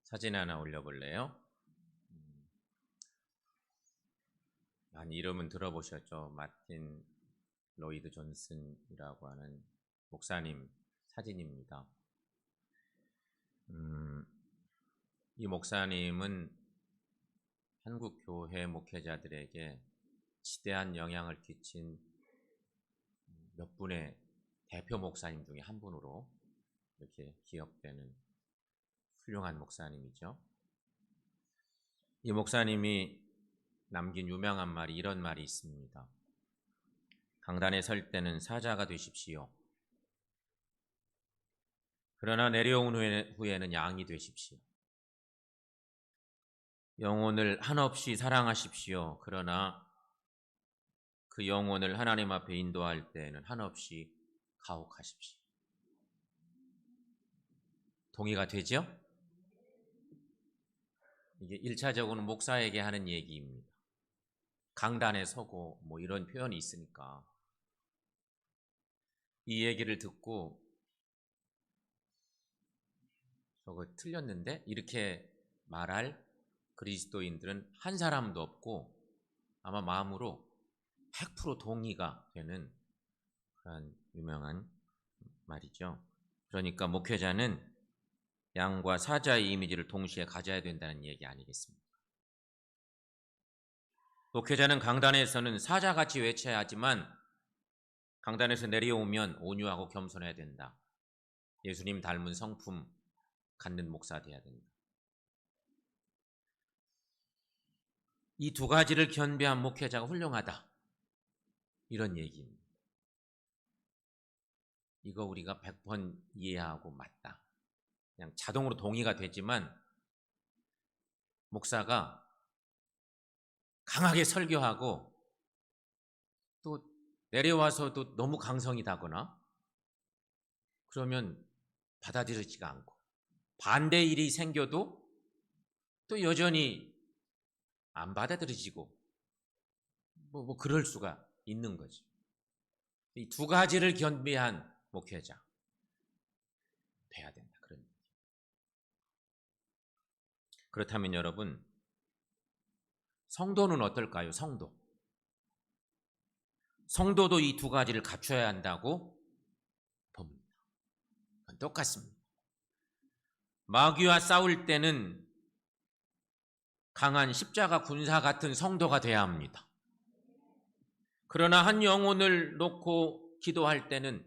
사진 하나 올려볼래요? 이름은 들어보셨죠? 마틴 로이드 존슨이라고 하는 목사님 사진입니다. 이 목사님은 한국 교회 목회자들에게 지대한 영향을 끼친 몇 분의 대표 목사님 중에 한 분으로 이렇게 기억되는 훌륭한 목사님이죠. 이 목사님이 남긴 유명한 말이 이런 말이 있습니다. 강단에 설 때는 사자가 되십시오. 그러나 내려온 후에는 양이 되십시오. 영혼을 한없이 사랑하십시오. 그러나 그 영혼을 하나님 앞에 인도할 때에는 한없이 가혹하십시오. 동의가 되죠? 이게 1차적으로는 목사에게 하는 얘기입니다. 강단에 서고 뭐 이런 표현이 있으니까 이 얘기를 듣고 저거 틀렸는데 이렇게 말할 그리스도인들은 한 사람도 없고 아마 마음으로 100% 동의가 되는 그런 유명한 말이죠. 그러니까 목회자는 양과 사자의 이미지를 동시에 가져야 된다는 얘기 아니겠습니까? 목회자는 강단에서는 사자같이 외쳐야 하지만 강단에서 내려오면 온유하고 겸손해야 된다. 예수님 닮은 성품 갖는 목사 돼야 된다. 이 두 가지를 겸비한 목회자가 훌륭하다. 이런 얘기입니다. 이거 우리가 100번 이해하고 맞다. 그냥 자동으로 동의가 되지만 목사가 강하게 설교하고 또 내려와서도 너무 강성이다거나 그러면 받아들여지지가 않고 반대 일이 생겨도 또 여전히 안 받아들여지고 뭐 그럴 수가 있는 거죠. 이 두 가지를 겸비한 목회자 돼야 된다. 그런 얘기. 그렇다면 여러분 성도는 어떨까요? 성도도 이 두 가지를 갖춰야 한다고 봅니다. 그건 똑같습니다. 마귀와 싸울 때는 강한 십자가 군사 같은 성도가 돼야 합니다. 그러나 한 영혼을 놓고 기도할 때는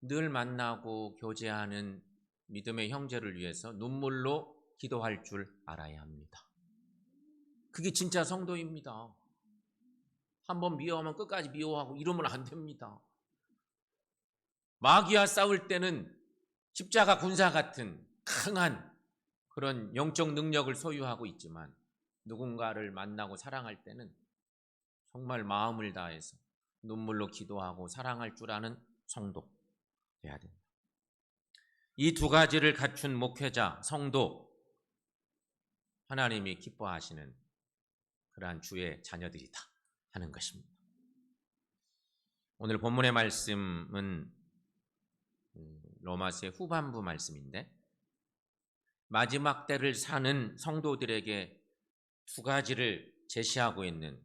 늘 만나고 교제하는 믿음의 형제를 위해서 눈물로 기도할 줄 알아야 합니다. 그게 진짜 성도입니다. 한번 미워하면 끝까지 미워하고 이러면 안 됩니다. 마귀와 싸울 때는 십자가 군사 같은 강한 그런 영적 능력을 소유하고 있지만 누군가를 만나고 사랑할 때는 정말 마음을 다해서 눈물로 기도하고 사랑할 줄 아는 성도 돼야 됩니다. 이 두 가지를 갖춘 목회자, 성도, 하나님이 기뻐하시는 그러한 주의 자녀들이다 하는 것입니다. 오늘 본문의 말씀은 로마서의 후반부 말씀인데 마지막 때를 사는 성도들에게 두 가지를 제시하고 있는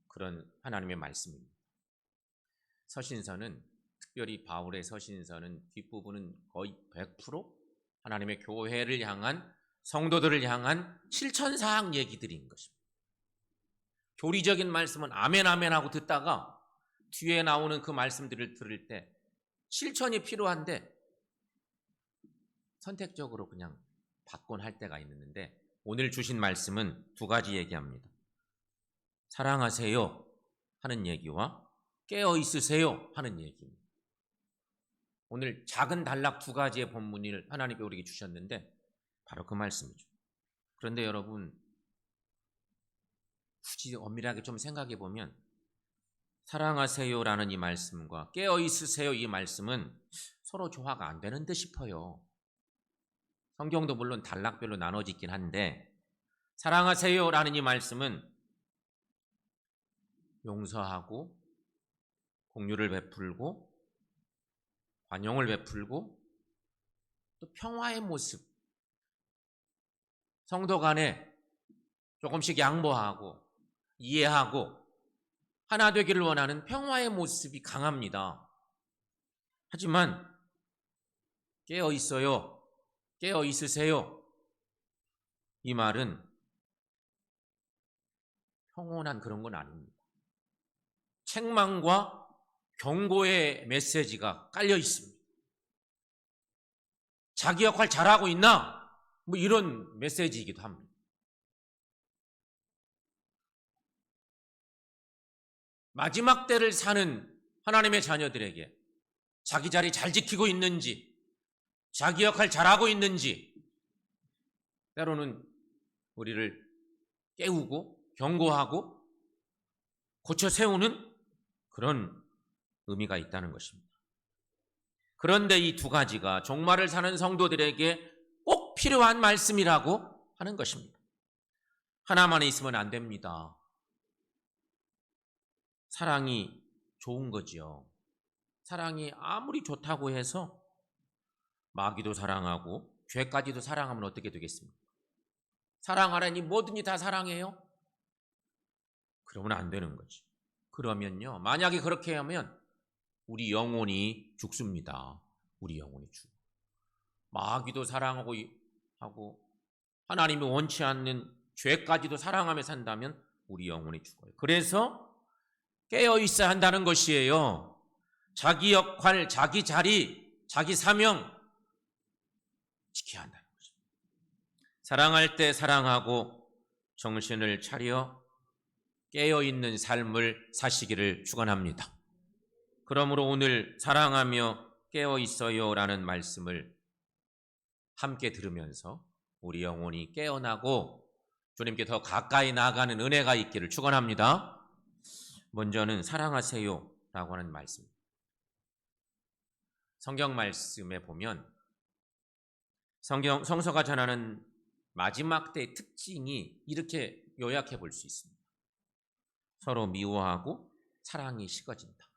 그런 하나님의 말씀입니다. 서신서는 특별히 바울의 서신서는 뒷부분은 거의 100% 하나님의 교회를 향한 성도들을 향한 실천사항 얘기들인 것입니다. 교리적인 말씀은 아멘 아멘 하고 듣다가 뒤에 나오는 그 말씀들을 들을 때 실천이 필요한데 선택적으로 그냥 받곤 할 때가 있는데 오늘 주신 말씀은 두 가지 얘기합니다. 사랑하세요 하는 얘기와 깨어 있으세요 하는 얘기입니다. 오늘 작은 단락 두 가지의 본문을 하나님께 우리에게 주셨는데 바로 그 말씀이죠. 그런데 여러분 굳이 엄밀하게 좀 생각해 보면 사랑하세요라는 이 말씀과 깨어 있으세요 이 말씀은 서로 조화가 안 되는 듯 싶어요. 성경도 물론 단락별로 나눠지긴 한데 사랑하세요라는 이 말씀은 용서하고 공유를 베풀고 관용을 베풀고 또 평화의 모습 성도 간에 조금씩 양보하고 이해하고 하나 되기를 원하는 평화의 모습이 강합니다. 하지만 깨어 있어요, 깨어 있으세요, 이 말은 평온한 그런 건 아닙니다. 책망과 경고의 메시지가 깔려 있습니다. 자기 역할 잘하고 있나? 뭐 이런 메시지이기도 합니다. 마지막 때를 사는 하나님의 자녀들에게 자기 자리 잘 지키고 있는지, 자기 역할 잘하고 있는지 때로는 우리를 깨우고 경고하고 고쳐 세우는 그런 의미가 있다는 것입니다. 그런데 이 두 가지가 종말을 사는 성도들에게 꼭 필요한 말씀이라고 하는 것입니다. 하나만 있으면 안 됩니다. 사랑이 좋은 거지요. 사랑이 아무리 좋다고 해서 마귀도 사랑하고 죄까지도 사랑하면 어떻게 되겠습니까? 사랑하라니 뭐든지 다 사랑해요? 그러면 안 되는 거지. 그러면요, 만약에 그렇게 하면 우리 영혼이 죽습니다. 우리 영혼이 죽어. 마귀도 사랑하고 하고 하나님이 원치 않는 죄까지도 사랑하며 산다면 우리 영혼이 죽어요. 그래서 깨어 있어야 한다는 것이에요. 자기 역할, 자기 자리, 자기 사명 지켜야 한다는 것입니다. 사랑할 때 사랑하고 정신을 차려 깨어 있는 삶을 사시기를 축원합니다. 그러므로 오늘 사랑하며 깨어 있어요라는 말씀을 함께 들으면서 우리 영혼이 깨어나고 주님께 더 가까이 나아가는 은혜가 있기를 축원합니다. 먼저는 사랑하세요라고 하는 말씀. 성경 말씀에 보면 성서가 전하는 마지막 때의 특징이 이렇게 요약해 볼 수 있습니다. 서로 미워하고 사랑이 식어진다.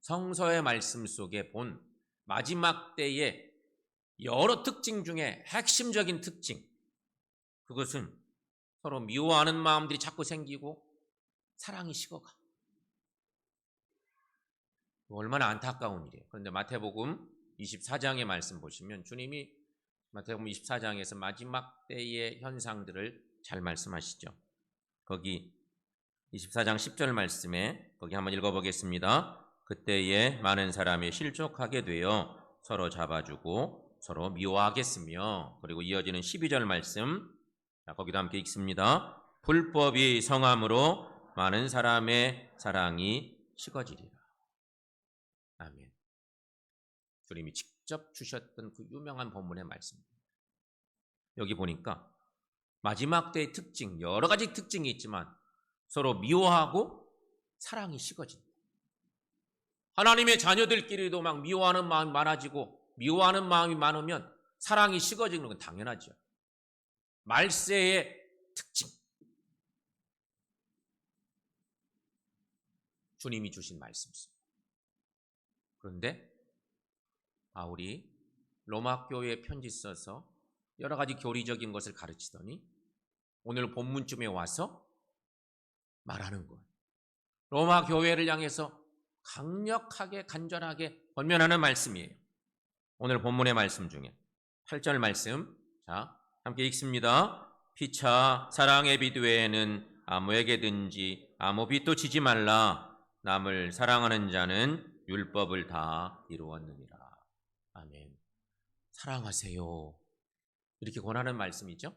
성서의 말씀 속에 본 마지막 때의 여러 특징 중에 핵심적인 특징, 그것은 서로 미워하는 마음들이 자꾸 생기고 사랑이 식어가. 얼마나 안타까운 일이에요. 그런데 마태복음 24장의 말씀 보시면 주님이 마태복음 24장에서 마지막 때의 현상들을 잘 말씀하시죠. 거기 24장 10절 말씀에 거기 한번 읽어보겠습니다. 그때에 많은 사람이 실족하게 되어 서로 잡아주고 서로 미워하겠으며, 그리고 이어지는 12절 말씀, 거기도 함께 읽습니다. 불법이 성함으로 많은 사람의 사랑이 식어지리라. 아멘. 주님이 직접 주셨던 그 유명한 본문의 말씀입니다. 여기 보니까 마지막 때의 특징, 여러 가지 특징이 있지만 서로 미워하고 사랑이 식어진다. 하나님의 자녀들끼리도 막 미워하는 마음이 많아지고 미워하는 마음이 많으면 사랑이 식어지는 건 당연하죠. 말세의 특징. 주님이 주신 말씀입니다. 그런데 바울이 로마 교회에 편지 써서 여러 가지 교리적인 것을 가르치더니 오늘 본문쯤에 와서 말하는 거예요. 로마 교회를 향해서 강력하게 간절하게 권면하는 말씀이에요. 오늘 본문의 말씀 중에 8절 말씀, 자 함께 읽습니다. 피차 사랑의 빚 외에는 아무에게든지 아무 빚도 지지 말라. 남을 사랑하는 자는 율법을 다 이루었느니라. 아멘. 사랑하세요. 이렇게 권하는 말씀이죠.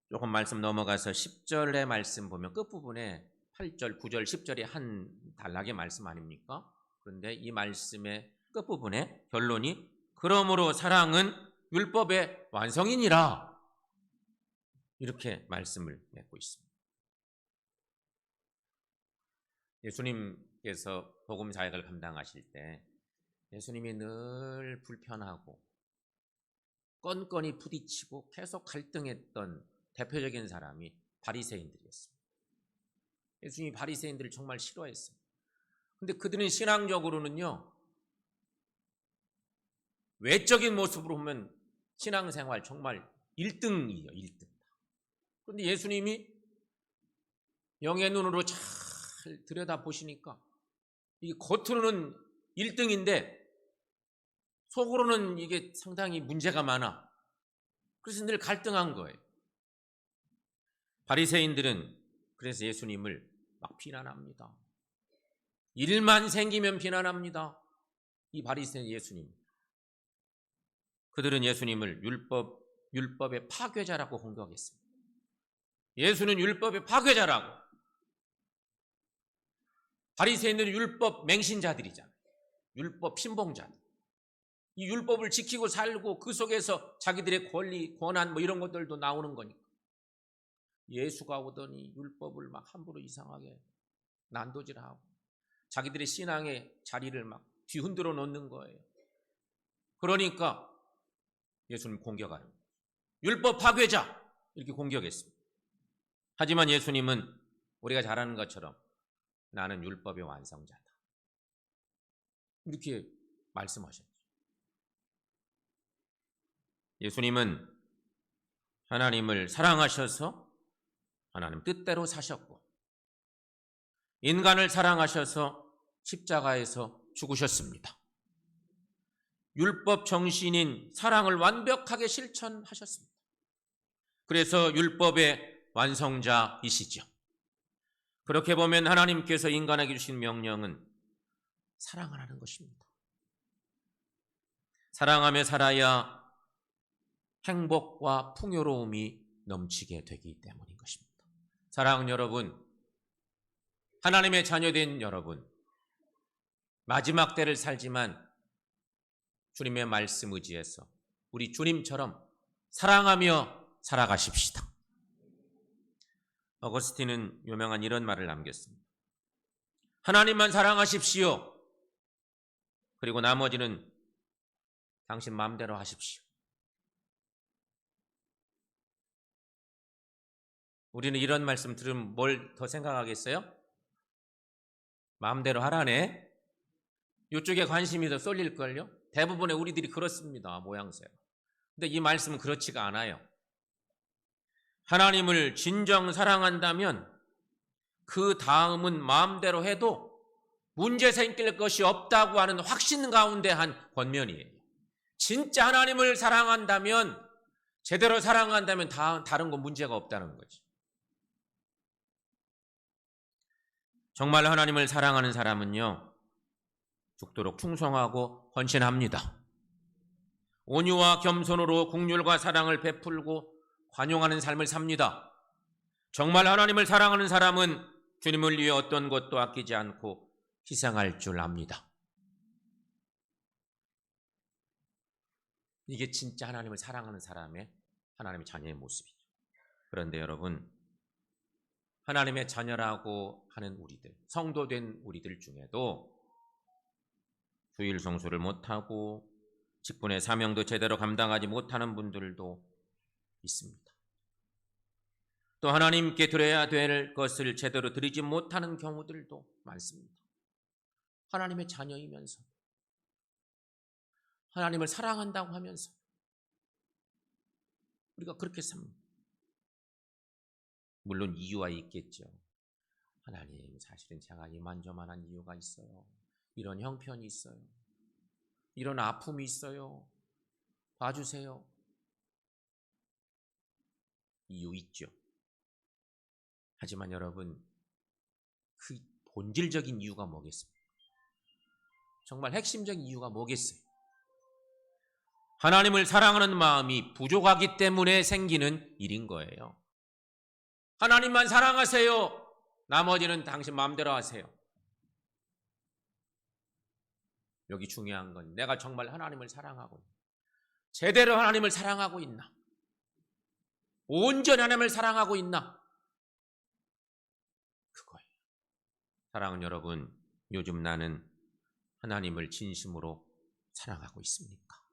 조금 말씀 넘어가서 10절의 말씀 보면 끝부분에 8절, 9절, 10절이 한 단락의 말씀 아닙니까? 그런데 이 말씀의 끝부분에 결론이 그러므로 사랑은 율법의 완성이니라. 이렇게 말씀을 맺고 있습니다. 예수님께서 복음 사역을 감당하실 때 예수님이 늘 불편하고 건건이 부딪히고 계속 갈등했던 대표적인 사람이 바리새인들이었습니다. 예수님이 바리새인들을 정말 싫어했습니다. 그런데 그들은 신앙적으로는요, 외적인 모습으로 보면 신앙생활 정말 1등이에요. 1등. 그런데 예수님이 영의 눈으로 잘 들여다보시니까 이게 겉으로는 1등인데 속으로는 이게 상당히 문제가 많아. 그래서 늘 갈등한 거예요. 바리새인들은 그래서 예수님을 막 비난합니다. 일만 생기면 비난합니다. 이 바리새인 예수님. 그들은 예수님을 율법의 파괴자라고 공격했습니다. 예수는 율법의 파괴자라고. 바리새인들은 율법 맹신자들이잖아요. 율법 신봉자들. 이 율법을 지키고 살고 그 속에서 자기들의 권리, 권한 뭐 이런 것들도 나오는 거니까. 예수가 오더니 율법을 막 함부로 이상하게 난도질하고 자기들의 신앙의 자리를 막 뒤흔들어 놓는 거예요. 그러니까 예수님 공격하는 거예요. 율법 파괴자 이렇게 공격했습니다. 하지만 예수님은 우리가 잘 아는 것처럼 나는 율법의 완성자다. 이렇게 말씀하셨죠. 예수님은 하나님을 사랑하셔서 하나님 뜻대로 사셨고 인간을 사랑하셔서 십자가에서 죽으셨습니다. 율법 정신인 사랑을 완벽하게 실천하셨습니다. 그래서 율법의 완성자이시죠. 그렇게 보면 하나님께서 인간에게 주신 명령은 사랑을 하는 것입니다. 사랑하며 살아야 행복과 풍요로움이 넘치게 되기 때문인 것입니다. 사랑하는 여러분, 하나님의 자녀된 여러분, 마지막 때를 살지만 주님의 말씀 의지해서 우리 주님처럼 사랑하며 살아가십시다. 어거스틴은 유명한 이런 말을 남겼습니다. 하나님만 사랑하십시오. 그리고 나머지는 당신 마음대로 하십시오. 우리는 이런 말씀 들으면 뭘 더 생각하겠어요? 마음대로 하라네. 이쪽에 관심이 더 쏠릴걸요? 대부분의 우리들이 그렇습니다. 모양새가. 근데 이 말씀은 그렇지가 않아요. 하나님을 진정 사랑한다면 그 다음은 마음대로 해도 문제 생길 것이 없다고 하는 확신 가운데 한 권면이에요. 진짜 하나님을 사랑한다면, 제대로 사랑한다면 다른 건 문제가 없다는 거지. 정말 하나님을 사랑하는 사람은요, 죽도록 충성하고 헌신합니다. 온유와 겸손으로 긍휼과 사랑을 베풀고 관용하는 삶을 삽니다. 정말 하나님을 사랑하는 사람은 주님을 위해 어떤 것도 아끼지 않고 희생할 줄 압니다. 이게 진짜 하나님을 사랑하는 사람의 하나님의 자녀의 모습이죠. 그런데 여러분, 하나님의 자녀라고 하는 우리들, 성도된 우리들 중에도 주일 성수를 못하고 직분의 사명도 제대로 감당하지 못하는 분들도 있습니다. 또 하나님께 드려야 될 것을 제대로 드리지 못하는 경우들도 많습니다. 하나님의 자녀이면서 하나님을 사랑한다고 하면서 우리가 그렇게 삽니다. 물론 이유가 있겠죠. 하나님, 사실은 제가 이만저만한 이유가 있어요. 이런 형편이 있어요. 이런 아픔이 있어요. 봐주세요. 이유 있죠. 하지만 여러분, 그 본질적인 이유가 뭐겠습니까? 정말 핵심적인 이유가 뭐겠어요? 하나님을 사랑하는 마음이 부족하기 때문에 생기는 일인 거예요. 하나님만 사랑하세요. 나머지는 당신 마음대로 하세요. 여기 중요한 건 내가 정말 하나님을 사랑하고 있나? 제대로 하나님을 사랑하고 있나? 온전히 하나님을 사랑하고 있나? 그거예요. 사랑하는 여러분, 요즘 나는 하나님을 진심으로 사랑하고 있습니까?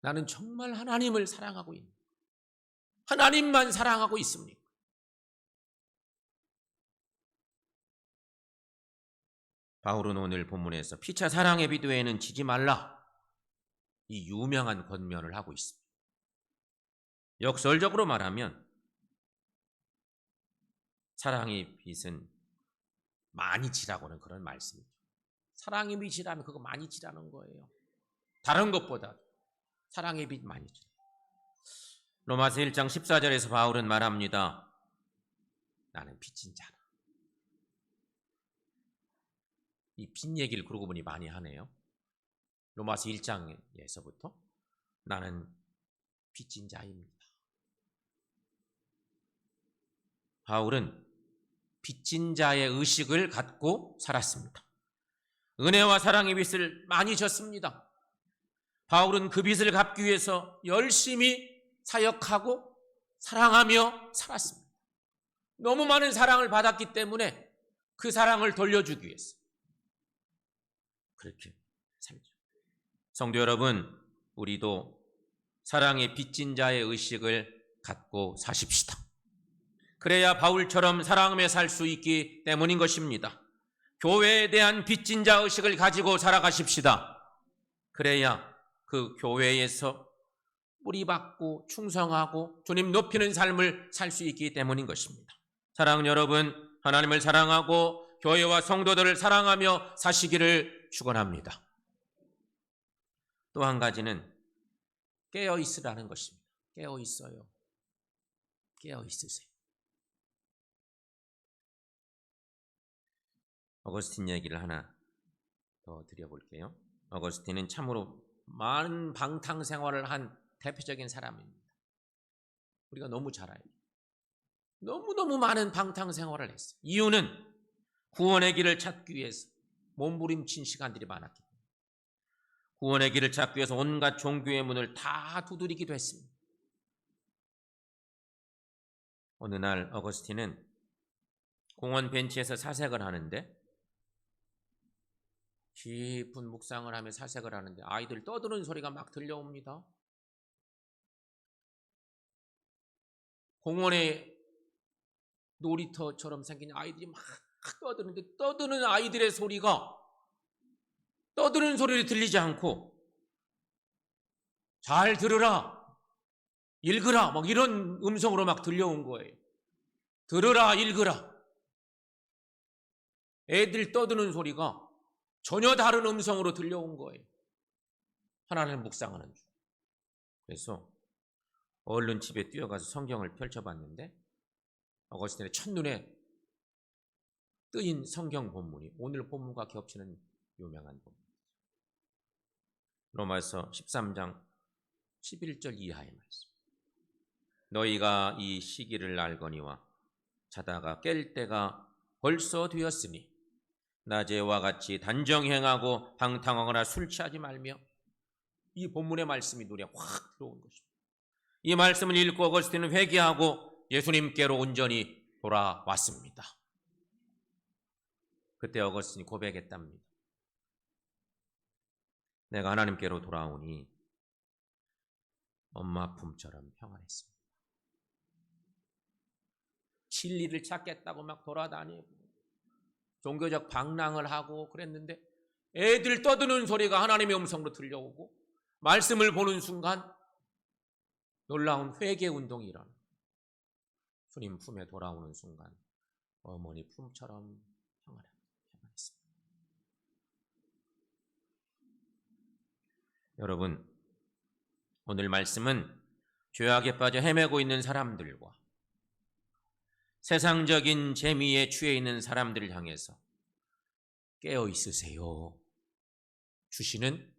나는 정말 하나님을 사랑하고 있나? 하나님만 사랑하고 있습니까? 바울은 오늘 본문에서 피차 사랑의 빛 외에는 지지 말라, 이 유명한 권면을 하고 있습니다. 역설적으로 말하면 사랑의 빛은 많이 지라고는 그런 말씀이죠. 사랑의 빛이라면 그거 많이 지라는 거예요. 다른 것보다 사랑의 빛 많이 지라. 로마서 1장 14절에서 바울은 말합니다. 나는 빛인 자라. 이 빛 얘기를 그러고 보니 많이 하네요. 로마서 1장에서부터 나는 빛인 자입니다. 바울은 빛인 자의 의식을 갖고 살았습니다. 은혜와 사랑의 빛을 많이 졌습니다. 바울은 그 빛을 갚기 위해서 열심히 사역하고 사랑하며 살았습니다. 너무 많은 사랑을 받았기 때문에 그 사랑을 돌려주기 위해서 그렇게 살죠. 성도 여러분, 우리도 사랑의 빚진 자의 의식을 갖고 사십시다. 그래야 바울처럼 사랑하며 살 수 있기 때문인 것입니다. 교회에 대한 빚진 자 의식을 가지고 살아가십시다. 그래야 그 교회에서 뿌리박고 충성하고 주님 높이는 삶을 살 수 있기 때문인 것입니다. 사랑하는 여러분, 하나님을 사랑하고 교회와 성도들을 사랑하며 사시기를 축원합니다. 또 한 가지는 깨어 있으라는 것입니다. 깨어 있어요. 깨어 있으세요. 어거스틴 얘기를 하나 더 드려볼게요. 어거스틴은 참으로 많은 방탕 생활을 한 대표적인 사람입니다. 우리가 너무 잘 알죠. 너무너무 많은 방탕 생활을 했어요. 이유는 구원의 길을 찾기 위해서 몸부림친 시간들이 많았기 때문에. 구원의 길을 찾기 위해서 온갖 종교의 문을 다 두드리기도 했습니다. 어느 날 어거스틴은 공원 벤치에서 사색을 하는데, 깊은 묵상을 하며 사색을 하는데 아이들 떠드는 소리가 막 들려옵니다. 공원에 놀이터처럼 생긴 아이들이 막 떠드는데, 떠드는 아이들의 소리가 떠드는 소리를 들리지 않고 잘 들으라, 읽으라 막 이런 음성으로 막 들려온 거예요. 들으라, 읽으라. 애들 떠드는 소리가 전혀 다른 음성으로 들려온 거예요. 하나님을 묵상하는 중. 그래서 얼른 집에 뛰어가서 성경을 펼쳐봤는데 어거스틴의 첫눈에 뜨인 성경 본문이 오늘 본문과 겹치는 유명한 본문이죠. 로마서 13장 11절 이하의 말씀. 너희가 이 시기를 알거니와 자다가 깰 때가 벌써 되었으니 낮에와 같이 단정 행하고 방탕하거나 술 취하지 말며. 이 본문의 말씀이 눈에 확 들어온 것입니다. 이 말씀을 읽고 어거스틴은 회개하고 예수님께로 온전히 돌아왔습니다. 그때 어거스틴이 고백했답니다. 내가 하나님께로 돌아오니 엄마 품처럼 평안했습니다. 진리를 찾겠다고 막 돌아다니고 종교적 방랑을 하고 그랬는데 애들 떠드는 소리가 하나님의 음성으로 들려오고 말씀을 보는 순간 놀라운 회개 운동이 일어나 주님 품에 돌아오는 순간 어머니 품처럼 평안했습니다. 여러분, 오늘 말씀은 죄악에 빠져 헤매고 있는 사람들과 세상적인 재미에 취해 있는 사람들을 향해서 깨어 있으세요 주시는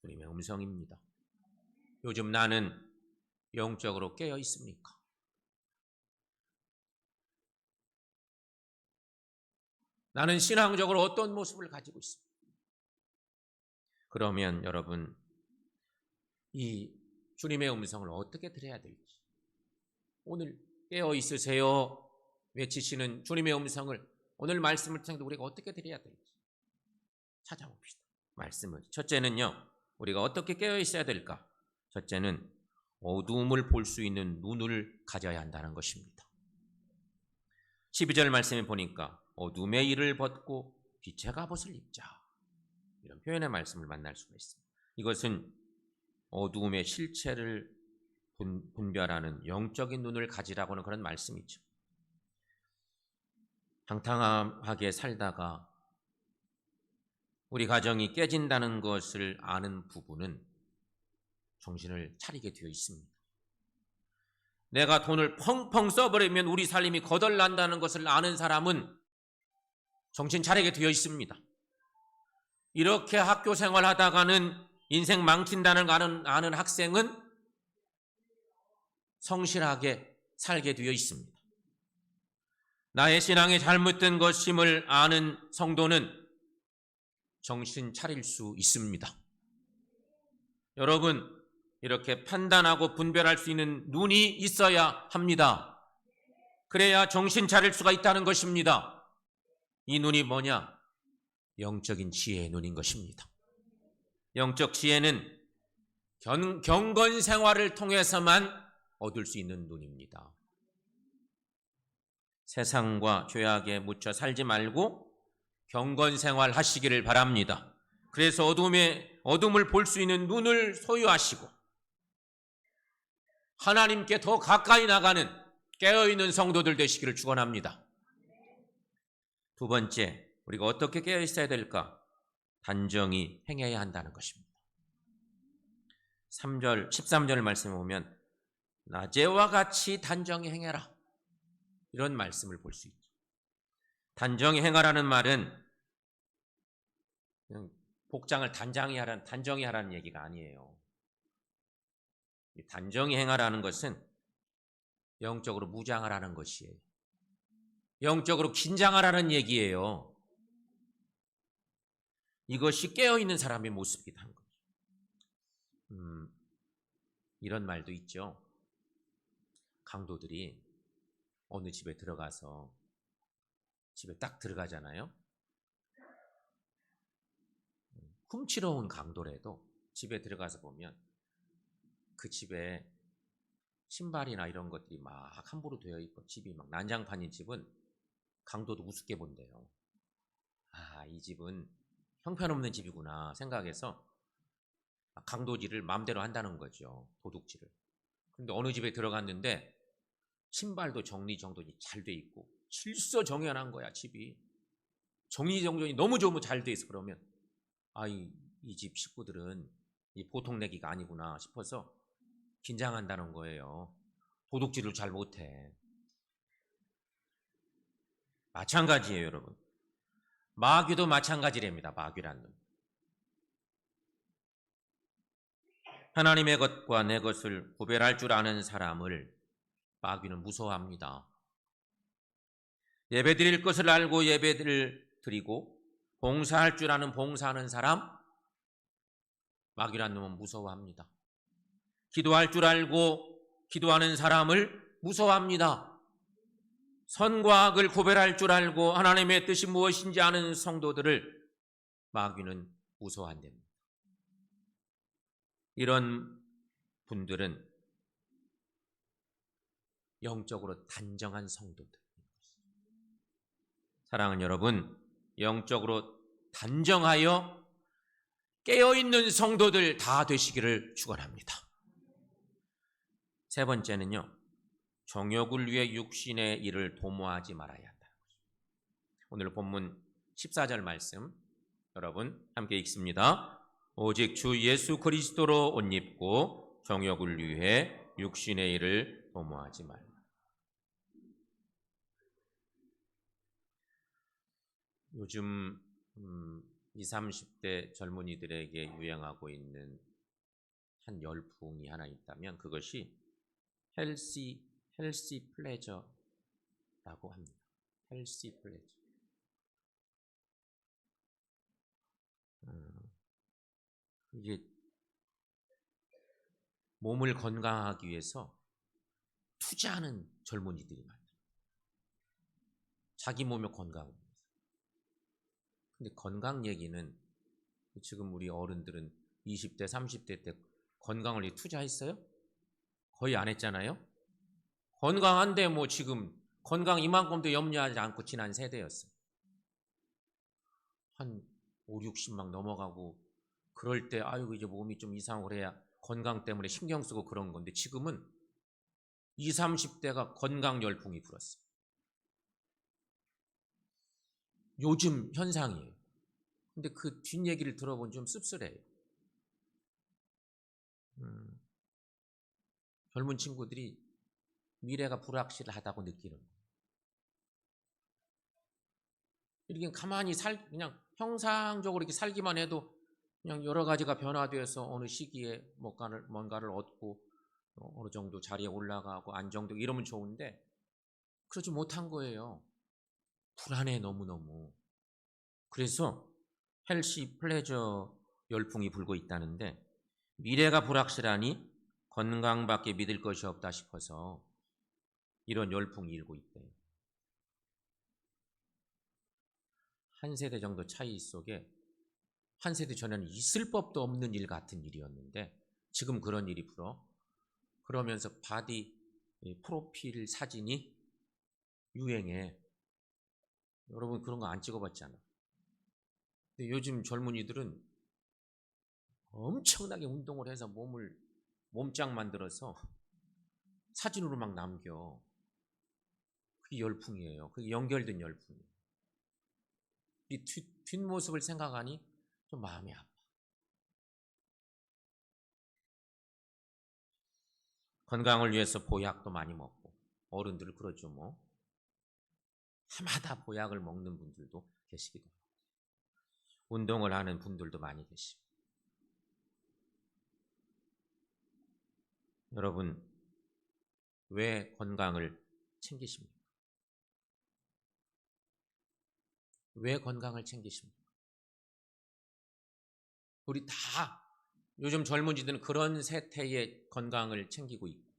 주님의 음성입니다. 요즘 나는 영적으로 깨어 있습니까? 나는 신앙적으로 어떤 모습을 가지고 있습니까? 그러면 여러분, 이 주님의 음성을 어떻게 들어야 될지, 오늘 깨어 있으세요 외치시는 주님의 음성을 오늘 말씀을 통해 우리가 어떻게 드려야 될지 찾아봅시다. 말씀을. 첫째는요, 우리가 어떻게 깨어 있어야 될까? 첫째는 어두움을 볼 수 있는 눈을 가져야 한다는 것입니다. 12절 말씀에 보니까 어둠의 일을 벗고 빛의 갑옷을 입자. 이런 표현의 말씀을 만날 수가 있습니다. 이것은 어두움의 실체를 분별하는 영적인 눈을 가지라고는 그런 말씀이죠. 방탕하게 살다가 우리 가정이 깨진다는 것을 아는 부부는 정신을 차리게 되어 있습니다. 내가 돈을 펑펑 써버리면 우리 살림이 거덜난다는 것을 아는 사람은 정신 차리게 되어 있습니다. 이렇게 학교 생활하다가는 인생 망친다는 걸 아는 학생은 성실하게 살게 되어 있습니다. 나의 신앙이 잘못된 것임을 아는 성도는 정신 차릴 수 있습니다. 여러분, 이렇게 판단하고 분별할 수 있는 눈이 있어야 합니다. 그래야 정신 차릴 수가 있다는 것입니다. 이 눈이 뭐냐? 영적인 지혜의 눈인 것입니다. 영적 지혜는 경건 생활을 통해서만 얻을 수 있는 눈입니다. 세상과 죄악에 묻혀 살지 말고 경건 생활 하시기를 바랍니다. 그래서 어둠을 볼 수 있는 눈을 소유하시고 하나님께 더 가까이 나가는 깨어있는 성도들 되시기를 축원합니다. 두 번째, 우리가 어떻게 깨어 있어야 될까? 단정히 행해야 한다는 것입니다. 13절 말씀을 보면 낮에와 같이 단정히 행해라. 이런 말씀을 볼 수 있죠. 단정히 행하라는 말은 그냥 복장을 단정히 하라는 얘기가 아니에요. 단정히 행하라는 것은 영적으로 무장하라는 것이에요. 영적으로 긴장하라는 얘기예요. 이것이 깨어있는 사람의 모습이기도 한 거죠. 이런 말도 있죠. 강도들이 어느 집에 들어가서 집에 딱 들어가잖아요. 훔치러 온 강도라도 집에 들어가서 보면 그 집에 신발이나 이런 것들이 막 함부로 되어 있고 집이 막 난장판인 집은 강도도 우습게 본대요. 아, 이 집은 형편없는 집이구나 생각해서 강도질을 마음대로 한다는 거죠. 도둑질을. 근데 어느 집에 들어갔는데 신발도 정리정돈이 잘 돼 있고 질서정연한 거야. 집이 정리정돈이 너무 잘 돼 있어. 그러면 이 집 식구들은 이 보통 내기가 아니구나 싶어서 긴장한다는 거예요. 도둑질을 잘 못해. 마찬가지예요, 여러분. 마귀도 마찬가지랍니다. 마귀란 놈. 하나님의 것과 내 것을 구별할 줄 아는 사람을 마귀는 무서워합니다. 예배드릴 것을 알고 예배를 드리고 봉사할 줄 아는 봉사하는 사람, 마귀란 놈은 무서워합니다. 기도할 줄 알고 기도하는 사람을 무서워합니다. 선과 악을 구별할 줄 알고 하나님의 뜻이 무엇인지 아는 성도들을 마귀는 무서워한답니다. 이런 분들은 영적으로 단정한 성도들. 사랑하는 여러분, 영적으로 단정하여 깨어있는 성도들 다 되시기를 축원합니다. 세 번째는요, 정욕을 위해 육신의 일을 도모하지 말아야 한다는 것입니다. 오늘 본문 14절 말씀 여러분 함께 읽습니다. 오직 주 예수 그리스도로 옷 입고 정욕을 위해 육신의 일을 도모하지 말라. 요즘 20, 30대 젊은이들에게 유행하고 있는 한 열풍이 하나 있다면 그것이 헬시 플레저라고 합니다. 헬시 플레저. 이게 몸을 건강하기 위해서 투자하는 젊은이들이 많아요. 자기 몸의 건강을 위해서. 근데 건강 얘기는 지금 우리 어른들은 20대, 30대 때 건강을 위해 투자했어요? 거의 안 했잖아요. 건강한데 뭐 지금 건강 이만큼도 염려하지 않고 지난 세대였어요. 한 5, 60막 넘어가고 그럴 때 아이고 이제 몸이 좀 이상하고 그래야 건강 때문에 신경 쓰고 그런 건데 지금은 20, 30대가 건강 열풍이 불었어요. 요즘 현상이에요. 근데 그 뒷얘기를 들어보니 좀 씁쓸해요. 젊은 친구들이 미래가 불확실하다고 느끼는 거예요. 이렇게 가만히 그냥 형상적으로 이렇게 살기만 해도 그냥 여러 가지가 변화되어서 어느 시기에 뭔가를 얻고 어느 정도 자리에 올라가고 안정되고 이러면 좋은데 그러지 못한 거예요. 불안해 너무너무. 그래서 헬시 플레저 열풍이 불고 있다는데 미래가 불확실하니 건강밖에 믿을 것이 없다 싶어서 이런 열풍이 일고 있대요. 한 세대 정도 차이 속에 한 세대 전에는 있을 법도 없는 일 같은 일이었는데 지금 그런 일이 불어. 그러면서 바디 프로필 사진이 유행해. 여러분 그런 거 안 찍어봤잖아. 근데 요즘 젊은이들은 엄청나게 운동을 해서 몸짱 만들어서 사진으로 막 남겨. 그게 열풍이에요. 그게 연결된 열풍이에요. 이 뒷모습을 생각하니 좀 마음이 아파. 건강을 위해서 보약도 많이 먹고 어른들을 그러죠 뭐. 해마다 보약을 먹는 분들도 계시기도 하고 운동을 하는 분들도 많이 계시고. 여러분 왜 건강을 챙기십니까? 왜 건강을 챙기십니까? 우리 다 요즘 젊은이들은 그런 세태의 건강을 챙기고 있고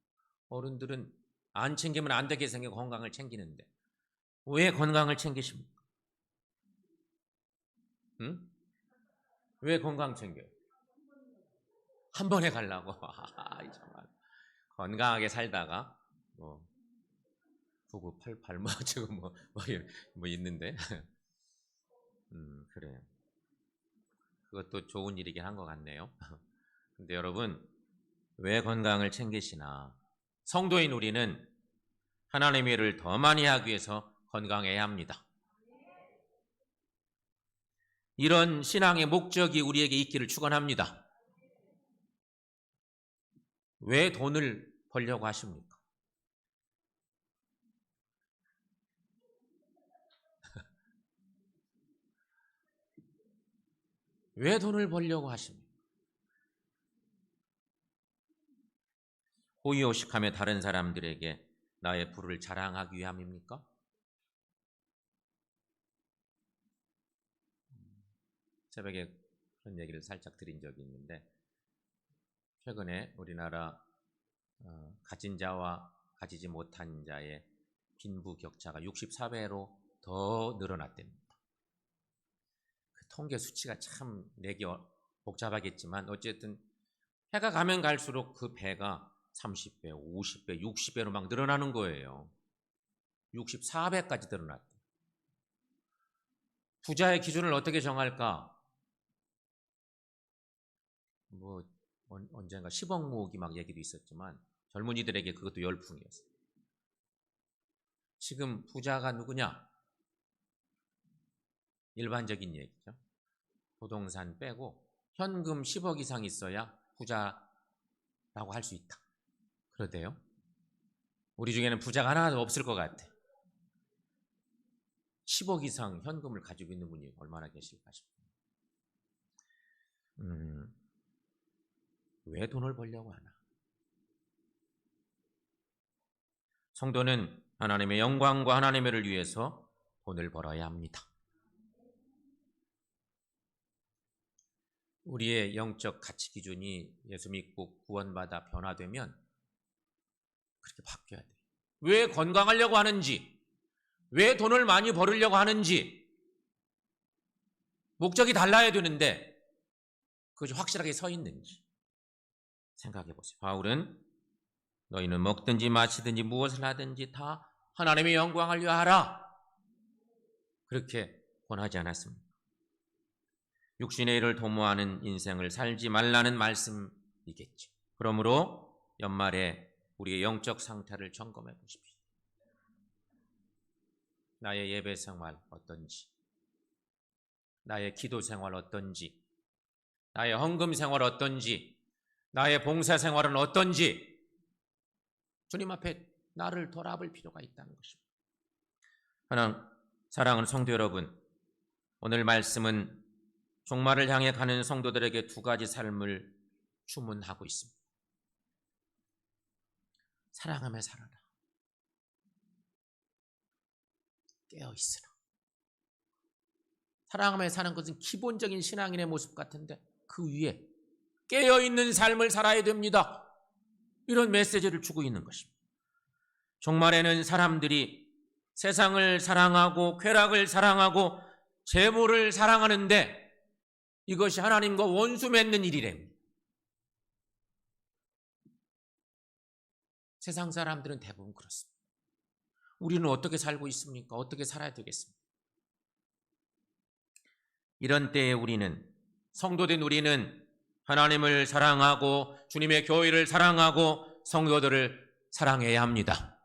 어른들은 안 챙기면 안 되게 생겨 건강을 챙기는데 왜 건강을 챙기십니까? 응? 왜 건강 챙겨요? 한 번에 가려고. 정말 건강하게 살다가 뭐 9988 뭐 지금 뭐 있는데 그래요. 그것도 좋은 일이긴 한 것 같네요. 근데 여러분 왜 건강을 챙기시나? 성도인 우리는 하나님의 일을 더 많이 하기 위해서 건강해야 합니다. 이런 신앙의 목적이 우리에게 있기를 축원합니다. 왜 돈을 벌려고 하십니까? 왜 돈을 벌려고 하십니까? 호의호식하며 다른 사람들에게 나의 부를 자랑하기 위함입니까? 새벽에 그런 얘기를 살짝 드린 적이 있는데 최근에 우리나라 가진 자와 가지지 못한 자의 빈부 격차가 64배로 더 늘어났답니다. 그 통계 수치가 참 내기 복잡하겠지만 어쨌든 해가 가면 갈수록 그 배가 30배, 50배, 60배로 막 늘어나는 거예요. 64배까지 늘어났대. 부자의 기준을 어떻게 정할까? 뭐 언젠가 10억 모으기 막 얘기도 있었지만 젊은이들에게 그것도 열풍이었어요. 지금 부자가 누구냐? 일반적인 얘기죠. 부동산 빼고 현금 10억 이상 있어야 부자라고 할 수 있다. 그러대요. 우리 중에는 부자가 하나도 없을 것 같아. 10억 이상 현금을 가지고 있는 분이 얼마나 계실까 싶어요. 왜 돈을 벌려고 하나? 성도는 하나님의 영광과 하나님의 를 위해서 돈을 벌어야 합니다. 우리의 영적 가치 기준이 예수 믿고 구원받아 변화되면 그렇게 바뀌어야 돼요. 왜 건강하려고 하는지, 왜 돈을 많이 벌으려고 하는지 목적이 달라야 되는데 그것이 확실하게 서 있는지 생각해 보세요. 바울은 너희는 먹든지 마시든지 무엇을 하든지 다 하나님의 영광을 위하라 그렇게 권하지 않았습니다. 육신의 일을 도모하는 인생을 살지 말라는 말씀이겠죠. 그러므로 연말에 우리의 영적 상태를 점검해 보십시오. 나의 예배 생활 어떤지, 나의 기도 생활 어떤지, 나의 헌금 생활 어떤지, 나의 봉사 생활은 어떤지 주님 앞에 나를 돌아볼 필요가 있다는 것입니다. 사랑하는 성도 여러분, 오늘 말씀은 종말을 향해 가는 성도들에게 두 가지 삶을 주문하고 있습니다. 사랑하며 살아라. 깨어있으라. 사랑하며 사는 것은 기본적인 신앙인의 모습 같은데 그 위에 깨어있는 삶을 살아야 됩니다. 이런 메시지를 주고 있는 것입니다. 종말에는 사람들이 세상을 사랑하고 쾌락을 사랑하고 재물을 사랑하는데 이것이 하나님과 원수 맺는 일이랍니다. 세상 사람들은 대부분 그렇습니다. 우리는 어떻게 살고 있습니까? 어떻게 살아야 되겠습니까? 이런 때에 우리는, 성도된 우리는 하나님을 사랑하고 주님의 교회를 사랑하고 성도들을 사랑해야 합니다.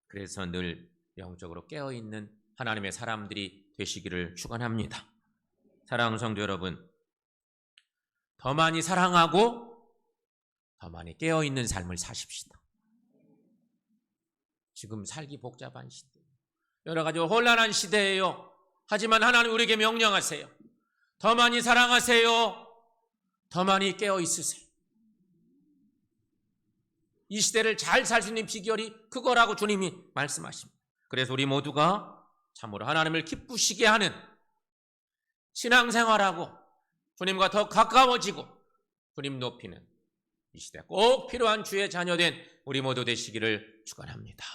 그래서 늘 영적으로 깨어있는 하나님의 사람들이 되시기를 축원합니다. 사랑하는 성도 여러분, 더 많이 사랑하고 더 많이 깨어있는 삶을 사십시다. 지금 살기 복잡한 시대, 여러 가지 혼란한 시대예요. 하지만 하나님 우리에게 명령하세요. 더 많이 사랑하세요. 더 많이 깨어있으세요. 이 시대를 잘 살 수 있는 비결이 그거라고 주님이 말씀하십니다. 그래서 우리 모두가 참으로 하나님을 기쁘시게 하는 신앙생활하고 주님과 더 가까워지고 주님 높이는 이 시대 꼭 필요한 주의 자녀된 우리 모두 되시기를 축원합니다.